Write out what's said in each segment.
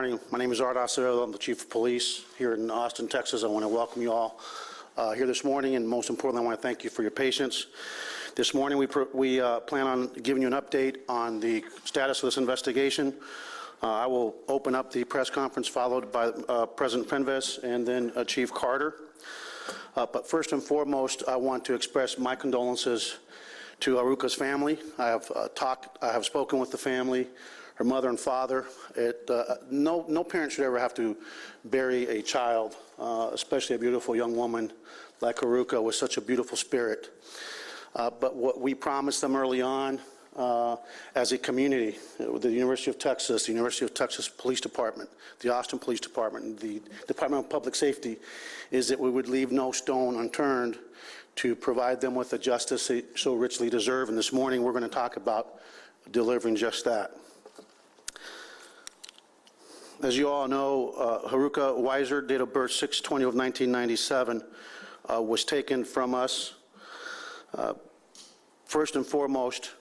morning. My name is Art Acevedo. I'm the Chief of Police here in Austin, Texas. I want to welcome you all here this morning, and most importantly, I want to thank you for your patience. This morning, we plan on giving you an update on the status of this investigation. I will open up the press conference, followed by President Penves and then Chief Carter. But first and foremost, I want to express my condolences to Haruka's family. I have spoken with the family, her mother and father. No parent should ever have to bury a child, especially a beautiful young woman like Haruka with such a beautiful spirit. But what we promised them early on as a community, the University of Texas Police Department, the Austin Police Department, the Department of Public Safety, is that we would leave no stone unturned to provide them with the justice they so richly deserve. And this morning we're going to talk about delivering just that. As you all know, Haruka Weiser, date of birth 6/20 of 1997, was taken from us. First and foremost,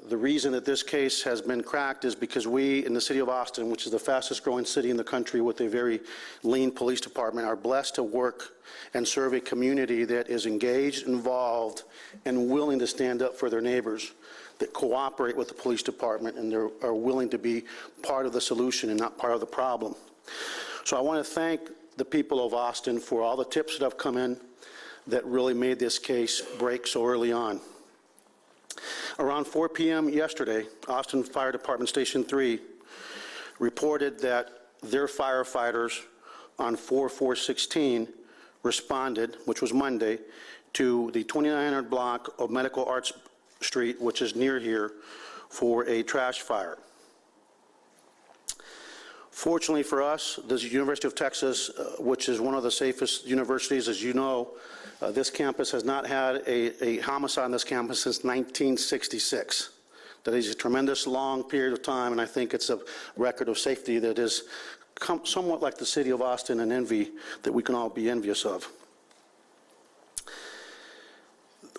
the reason that this case has been cracked is because we in the city of Austin, which is the fastest growing city in the country with a very lean police department, are blessed to work and serve a community that is engaged, involved, and willing to stand up for their neighbors, that cooperate with the police department and are willing to be part of the solution and not part of the problem. So I want to thank the people of Austin for all the tips that have come in that really made this case break so early on. Around 4 p.m. yesterday, Austin Fire Department Station 3 reported that their firefighters on 4/4/16 responded, which was Monday, to the 2900 block of Medical Arts Street, which is near here, for a trash fire. Fortunately for us, the University of Texas, which is one of the safest universities, as you know, this campus has not had a homicide on this campus since 1966. That is a tremendous long period of time, and I think it's a record of safety that is somewhat like the city of Austin, an envy that we can all be envious of.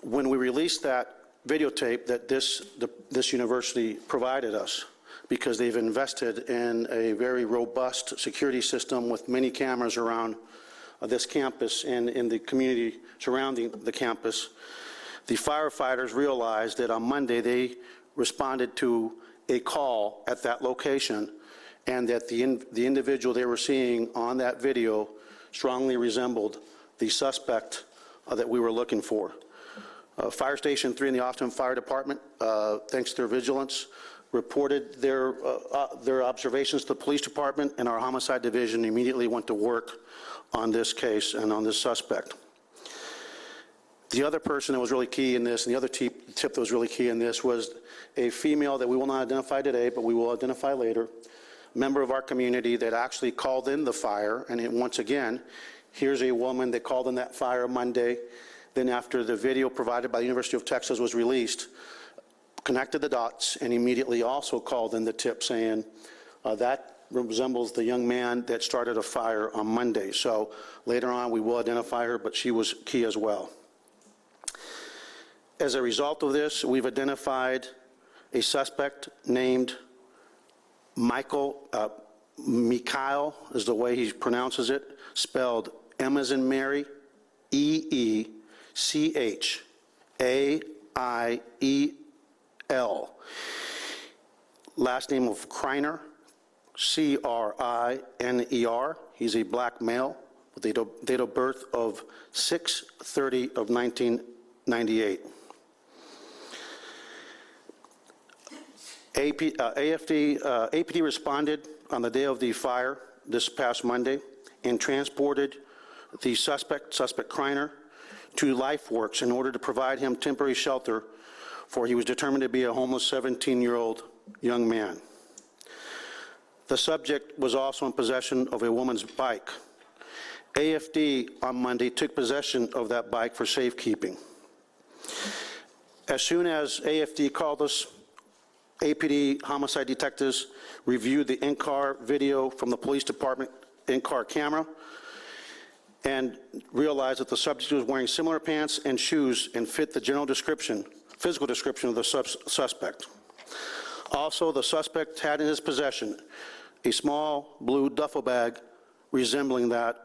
When we released that videotape that this university provided us, because they've invested in a very robust security system with many cameras around this campus and in the community surrounding the campus, the firefighters realized that on Monday they responded to a call at that location, and that the individual they were seeing on that video strongly resembled the suspect that we were looking for. Fire Station 3 in the Austin Fire Department, thanks to their vigilance, reported their observations to the police department, and our homicide division immediately went to work on this case and on this suspect. The other person that was really key in this, and the other tip that was really key in this, was a female that we will not identify today, but we will identify later, member of our community that actually called in the fire. And once again, here's a woman that called in that fire Monday. Then after the video provided by the University of Texas was released, connected the dots and immediately also called in the tip saying that resembles the young man that started a fire on Monday. So later on we will identify her, but she was key as well. As a result of this, we've identified a suspect named Meechaiel is the way he pronounces it, spelled M as in Mary, E-E-C-H-A-I-E-L. Last name of Criner, C-R-I-N-E-R. He's a black male with a date of birth of 6/30 of 1998. APD responded on the day of the fire this past Monday and transported the suspect Criner, to LifeWorks in order to provide him temporary shelter, for he was determined to be a homeless 17-year-old young man. The subject was also in possession of a woman's bike. AFD on Monday took possession of that bike for safekeeping. As soon as AFD called us, APD homicide detectives reviewed the in-car video from the police department in-car camera and realized that the subject was wearing similar pants and shoes and fit the general description, physical description of the suspect. Also, the suspect had in his possession a small blue duffel bag resembling that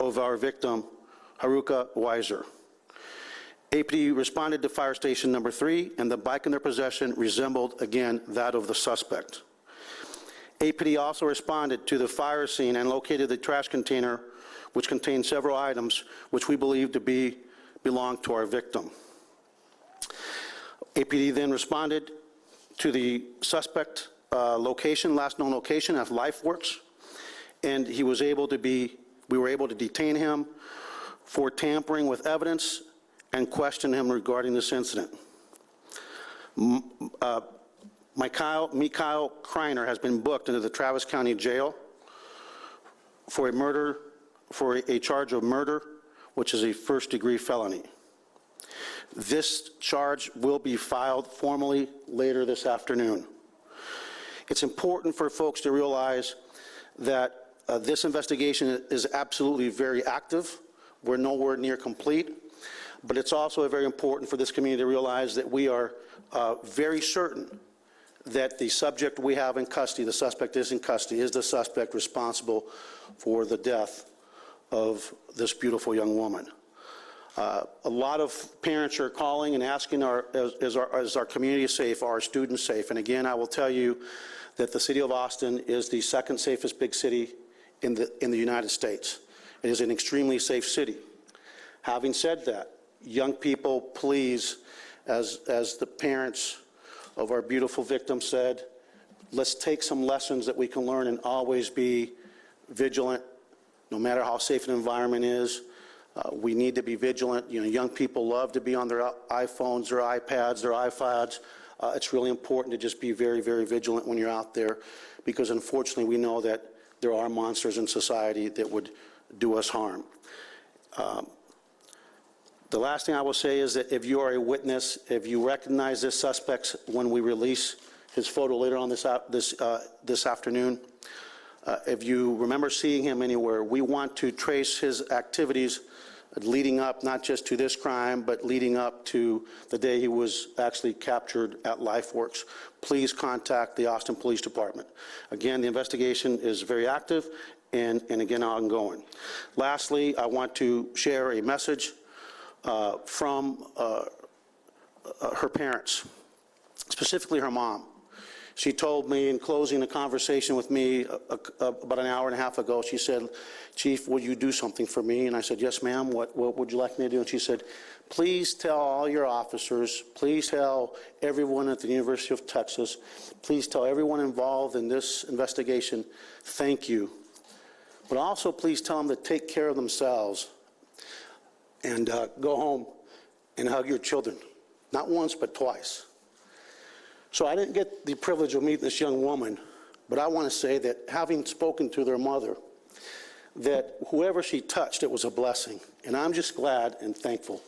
of our victim, Haruka Weiser. APD responded to fire station number 3, and the bike in their possession resembled, again, that of the suspect. APD also responded to the fire scene and located the trash container, which contained several items which we believe to belong to our victim. APD then responded to the suspect location, last known location at LifeWorks, and we were able to detain him for tampering with evidence and question him regarding this incident. Meechaiel Criner has been booked into the Travis County Jail for a charge of murder, which is a first-degree felony. This charge will be filed formally later this afternoon. It's important for folks to realize that this investigation is absolutely very active. We're nowhere near complete, but it's also very important for this community to realize that we are very certain that the subject we have in custody, the suspect is in custody, is the suspect responsible for the death of this beautiful young woman. A lot of parents are calling and asking, is our community safe, are our students safe? And again, I will tell you that the city of Austin is the second safest big city in the United States. It is an extremely safe city. Having said that, young people, please, as the parents of our beautiful victim said, let's take some lessons that we can learn and always be vigilant, no matter how safe an environment is. We need to be vigilant. You know, young people love to be on their iPhones, their iPads, their iPods. It's really important to just be very, very vigilant when you're out there, because unfortunately we know that there are monsters in society that would do us harm. The last thing I will say is that if you are a witness, if you recognize this suspect when we release his photo later on this afternoon, if you remember seeing him anywhere, we want to trace his activities leading up not just to this crime, but leading up to the day he was actually captured at LifeWorks. Please contact the Austin Police Department. Again, the investigation is very active and again, ongoing. Lastly, I want to share a message from her parents, specifically her mom. She told me in closing a conversation with me about an hour and a half ago, she said, "Chief, will you do something for me?" And I said, "Yes, ma'am, what would you like me to do?" And she said, "Please tell all your officers, please tell everyone at the University of Texas, please tell everyone involved in this investigation, thank you. But also please tell them to take care of themselves and go home and hug your children, not once, but twice." So I didn't get the privilege of meeting this young woman, but I want to say that having spoken to their mother, that whoever she touched, it was a blessing. And I'm just glad and thankful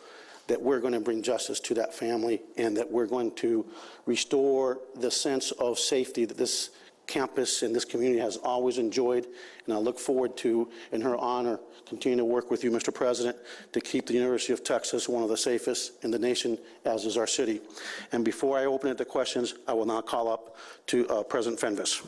that we're going to bring justice to that family and that we're going to restore the sense of safety that this campus and this community has always enjoyed. And I look forward to, in her honor, continue to work with you, Mr. President, to keep the University of Texas one of the safest in the nation, as is our city. And before I open it to questions, I will now call up to President Fenves.